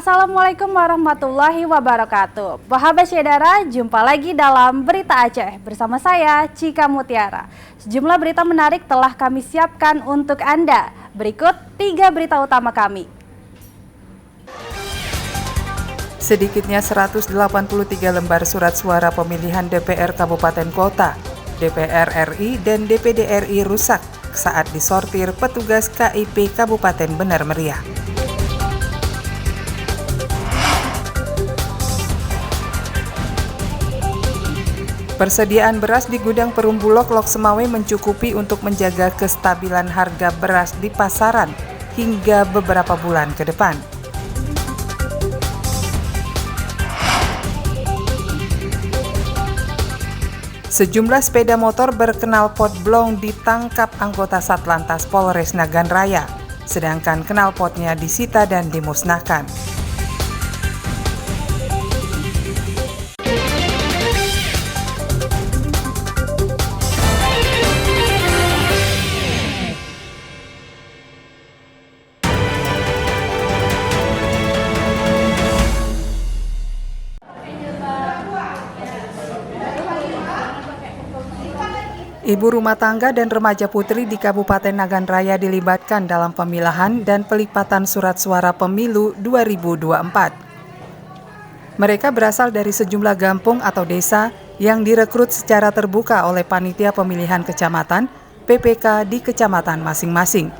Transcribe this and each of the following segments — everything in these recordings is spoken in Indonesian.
Assalamualaikum warahmatullahi wabarakatuh. Bahagia saudara, jumpa lagi dalam Berita Aceh bersama saya Cika Mutiara. Sejumlah berita menarik telah kami siapkan untuk Anda. Berikut 3 berita utama kami. Sedikitnya 183 lembar surat suara pemilihan DPR Kabupaten Kota, DPR RI dan DPD RI rusak saat disortir petugas KIP Kabupaten Benar Meriah. Persediaan beras di gudang Perumbulok Lok Semawe mencukupi untuk menjaga kestabilan harga beras di pasaran hingga beberapa bulan ke depan. Sejumlah sepeda motor berknalpot blong ditangkap anggota Satlantas Polres Nagan Raya, sedangkan knalpotnya disita dan dimusnahkan. Ibu rumah tangga dan remaja putri di Kabupaten Nagan Raya dilibatkan dalam pemilahan dan pelipatan surat suara pemilu 2024. Mereka berasal dari sejumlah kampung atau desa yang direkrut secara terbuka oleh Panitia Pemilihan Kecamatan (PPK) di kecamatan masing-masing.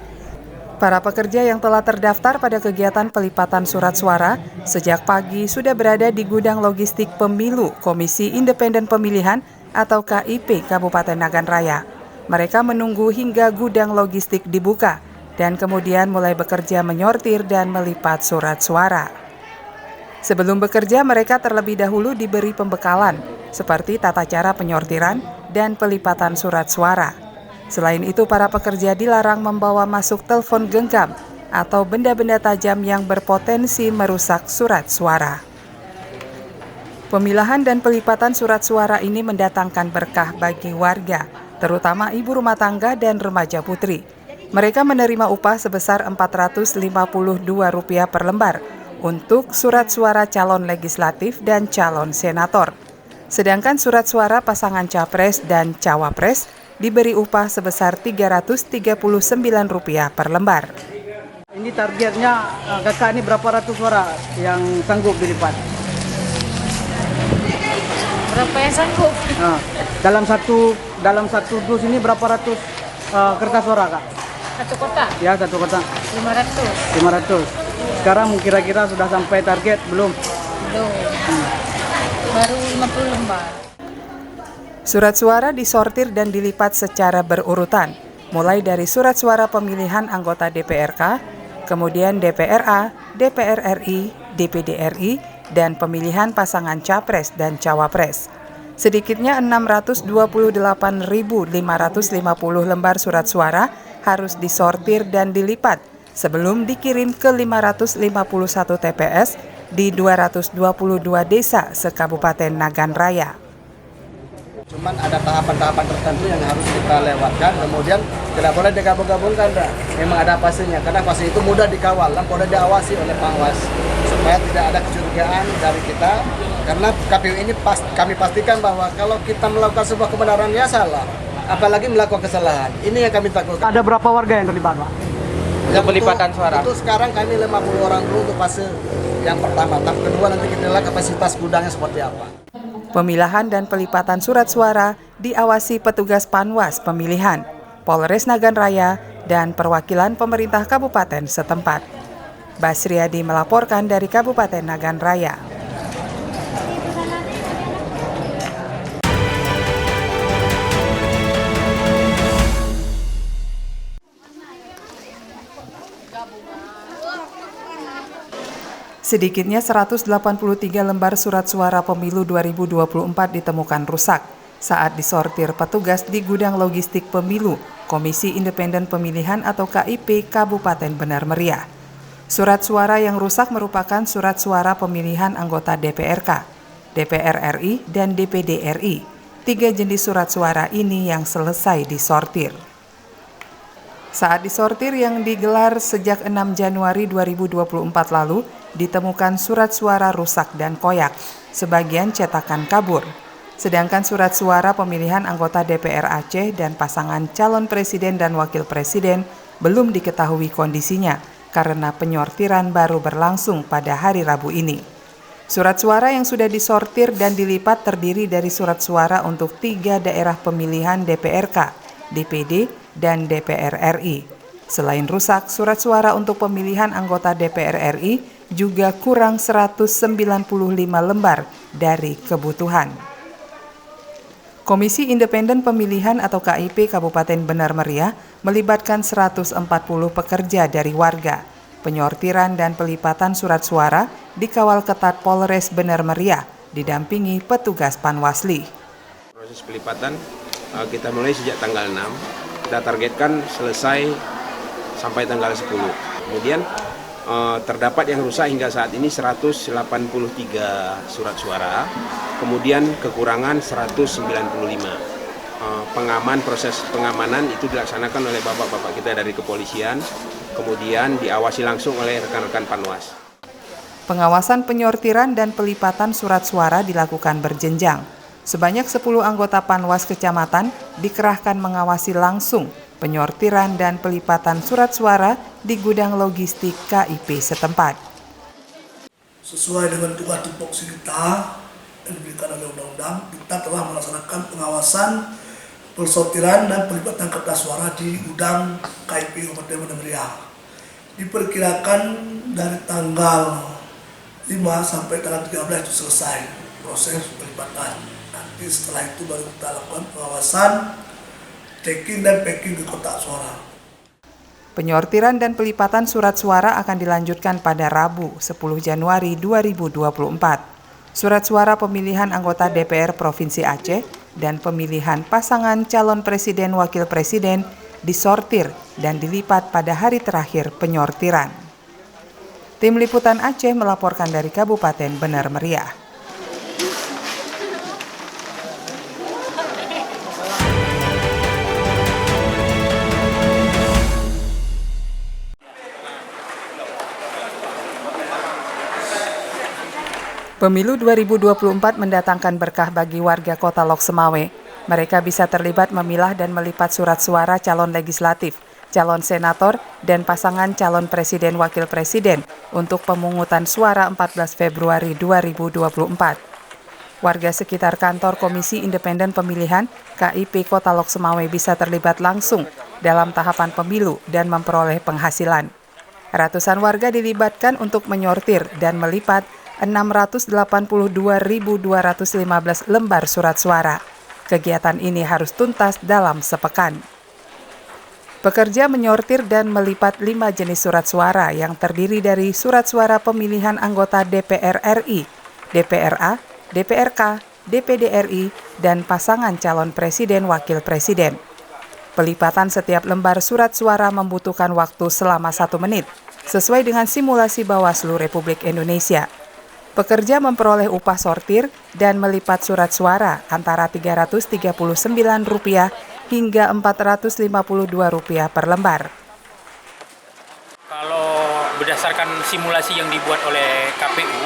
Para pekerja yang telah terdaftar pada kegiatan pelipatan surat suara sejak pagi sudah berada di gudang logistik pemilu Komisi Independen Pemilihan atau KIP Kabupaten Nagan Raya. Mereka menunggu hingga gudang logistik dibuka dan kemudian mulai bekerja menyortir dan melipat surat suara. Sebelum bekerja, mereka terlebih dahulu diberi pembekalan seperti tata cara penyortiran dan pelipatan surat suara. Selain itu, para pekerja dilarang membawa masuk telepon genggam atau benda-benda tajam yang berpotensi merusak surat suara. Pemilahan dan pelipatan surat suara ini mendatangkan berkah bagi warga, terutama ibu rumah tangga dan remaja putri. Mereka menerima upah sebesar Rp452 per lembar untuk surat suara calon legislatif dan calon senator. Sedangkan surat suara pasangan capres dan cawapres diberi upah sebesar Rp339 per lembar. Ini targetnya kakak ini berapa ratus suara yang sanggup dilipat? Berapa yang sanggup? Nah, dalam satu dus ini berapa ratus kertas suara kak? Satu kotak? Ya, satu kotak. 500. 500. Sekarang kira-kira sudah sampai target belum? Belum. Baru 50 lembar. Surat suara disortir dan dilipat secara berurutan, mulai dari surat suara pemilihan anggota DPRK, kemudian DPRA, DPR RI, DPD RI, dan pemilihan pasangan capres dan cawapres. Sedikitnya 628.550 lembar surat suara harus disortir dan dilipat sebelum dikirim ke 551 TPS di 222 desa se-Kabupaten Nagan Raya. Cuman ada tahapan-tahapan tertentu yang harus kita lewatkan, kemudian tidak boleh digabung-gabungkan. Memang ada fasenya, karena fase itu mudah dikawal dan mudah diawasi oleh pengawas, supaya tidak ada kecurigaan dari kita. Karena KPU ini kami pastikan bahwa kalau kita melakukan sebuah kebenaran ya salah, apalagi melakukan kesalahan. Ini yang kami takutkan. Ada berapa warga yang terlibat Pak? Yang pelipatan suara? Itu sekarang kami 50 orang dulu untuk fase yang pertama. Tahap kedua nanti kita lihat kapasitas gudangnya seperti apa. Pemilahan dan pelipatan surat suara diawasi petugas Panwas Pemilihan, Polres Nagan Raya, dan perwakilan pemerintah kabupaten setempat. Basriadi melaporkan dari Kabupaten Nagan Raya. Sedikitnya 183 lembar surat suara pemilu 2024 ditemukan rusak saat disortir petugas di gudang logistik pemilu Komisi Independen Pemilihan atau KIP Kabupaten Benar Meriah. Surat suara yang rusak merupakan surat suara pemilihan anggota DPRK, DPR RI, dan DPD RI. 3 jenis surat suara ini yang selesai disortir. Saat disortir yang digelar sejak 6 Januari 2024 lalu, ditemukan surat suara rusak dan koyak, sebagian cetakan kabur. Sedangkan surat suara pemilihan anggota DPR Aceh dan pasangan calon presiden dan wakil presiden belum diketahui kondisinya karena penyortiran baru berlangsung pada hari Rabu ini. Surat suara yang sudah disortir dan dilipat terdiri dari surat suara untuk 3 daerah pemilihan DPRK, DPD, dan DPR RI. Selain rusak, surat suara untuk pemilihan anggota DPR RI juga kurang 195 lembar dari kebutuhan. Komisi Independen Pemilihan atau KIP Kabupaten Benar Meriah melibatkan 140 pekerja dari warga. Penyortiran dan pelipatan surat suara dikawal ketat Polres Benar Meriah, didampingi petugas Panwasli. Proses pelipatan kita mulai sejak tanggal 6, kita targetkan selesai sampai tanggal 10. Kemudian terdapat yang rusak hingga saat ini 183 surat suara, kemudian kekurangan 195. Proses pengamanan itu dilaksanakan oleh bapak-bapak kita dari kepolisian, kemudian diawasi langsung oleh rekan-rekan Panwas. Pengawasan penyortiran dan pelipatan surat suara dilakukan berjenjang. Sebanyak 10 anggota Panwas Kecamatan dikerahkan mengawasi langsung penyortiran dan pelipatan surat suara di gudang logistik KIP setempat. Sesuai dengan tugas tupoksi kita yang diberikan oleh undang-undang, kita telah melaksanakan pengawasan, pensortiran dan pelipatan kertas suara di gudang KIP Kabupaten Benar Meriah. Diperkirakan dari tanggal 5 sampai tanggal 13 itu selesai proses pelipatan. Nanti setelah itu baru kita lakukan pengawasan, checking dan packing di kotak suara. Penyortiran dan pelipatan surat suara akan dilanjutkan pada Rabu 10 Januari 2024. Surat suara pemilihan anggota DPR Provinsi Aceh dan pemilihan pasangan calon presiden wakil presiden disortir dan dilipat pada hari terakhir penyortiran. Tim Liputan Aceh melaporkan dari Kabupaten Benar Meriah. Pemilu 2024 mendatangkan berkah bagi warga Kota Lok Semawe. Mereka bisa terlibat memilah dan melipat surat suara calon legislatif, calon senator, dan pasangan calon presiden wakil presiden untuk pemungutan suara 14 Februari 2024. Warga sekitar kantor Komisi Independen Pemilihan KIP Kota Lok Semawe bisa terlibat langsung dalam tahapan pemilu dan memperoleh penghasilan. Ratusan warga dilibatkan untuk menyortir dan melipat 682.215 lembar surat suara. Kegiatan ini harus tuntas dalam sepekan. Pekerja menyortir dan melipat 5 jenis surat suara yang terdiri dari surat suara pemilihan anggota DPR RI, DPRA, DPRK, DPD RI, dan pasangan calon presiden wakil presiden. Pelipatan setiap lembar surat suara membutuhkan waktu selama 1 menit, sesuai dengan simulasi Bawaslu Republik Indonesia. Pekerja memperoleh upah sortir dan melipat surat suara antara Rp339 hingga Rp452 per lembar. Kalau berdasarkan simulasi yang dibuat oleh KPU,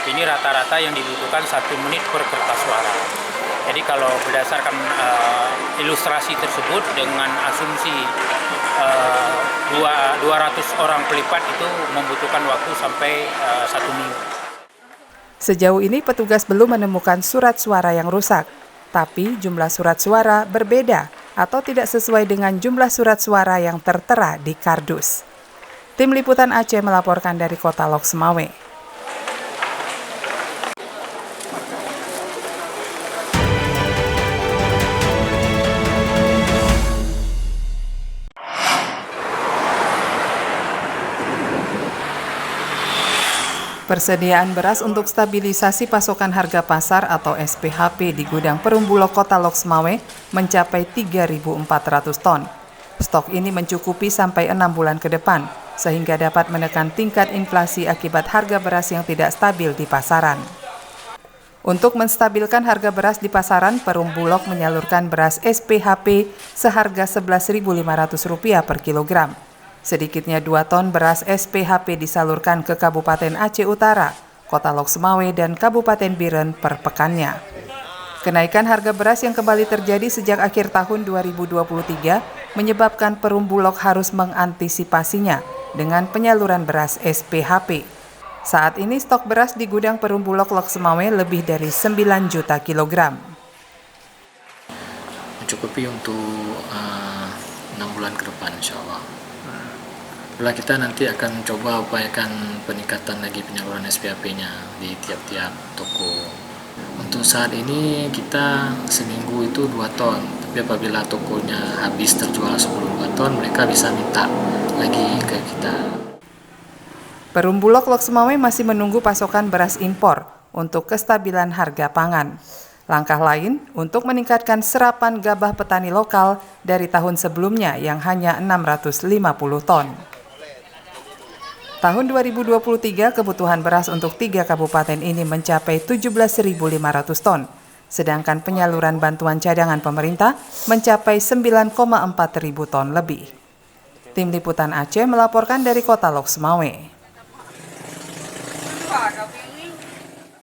ini rata-rata yang dibutuhkan 1 menit per kertas suara. Jadi kalau berdasarkan ilustrasi tersebut dengan asumsi 200 orang pelipat itu membutuhkan waktu sampai 1 minggu. Sejauh ini petugas belum menemukan surat suara yang rusak, tapi jumlah surat suara berbeda atau tidak sesuai dengan jumlah surat suara yang tertera di kardus. Tim Liputan Aceh melaporkan dari Kota Lok Semawe. Persediaan beras untuk stabilisasi pasokan harga pasar atau SPHP di gudang Perumbulok Kota Lok Semawe mencapai 3.400 ton. Stok ini mencukupi sampai 6 bulan ke depan, sehingga dapat menekan tingkat inflasi akibat harga beras yang tidak stabil di pasaran. Untuk menstabilkan harga beras di pasaran, Perumbulok menyalurkan beras SPHP seharga Rp11.500 per kilogram. Sedikitnya 2 ton beras SPHP disalurkan ke Kabupaten Aceh Utara, Kota Lok Sumawe, dan Kabupaten Biren per pekannya. Kenaikan harga beras yang kembali terjadi sejak akhir tahun 2023 menyebabkan Perum Bulog harus mengantisipasinya dengan penyaluran beras SPHP. Saat ini stok beras di gudang Perum Bulog Lok Sumawe lebih dari 9 juta kilogram. Mencukupi untuk 6 bulan ke depan insya Allah. Bila kita nanti akan coba upayakan peningkatan lagi penyaluran SPHP-nya di tiap-tiap toko. Untuk saat ini kita seminggu itu 2 ton, tapi apabila tokonya habis terjual sebelum 2 ton, mereka bisa minta lagi ke kita. Perum Bulog Lok Sumawe masih menunggu pasokan beras impor untuk kestabilan harga pangan. Langkah lain untuk meningkatkan serapan gabah petani lokal dari tahun sebelumnya yang hanya 650 ton. Tahun 2023 kebutuhan beras untuk 3 kabupaten ini mencapai 17.500 ton, sedangkan penyaluran bantuan cadangan pemerintah mencapai 9,4 ribu ton lebih. Tim Liputan Aceh melaporkan dari Kota Lok Sumawe.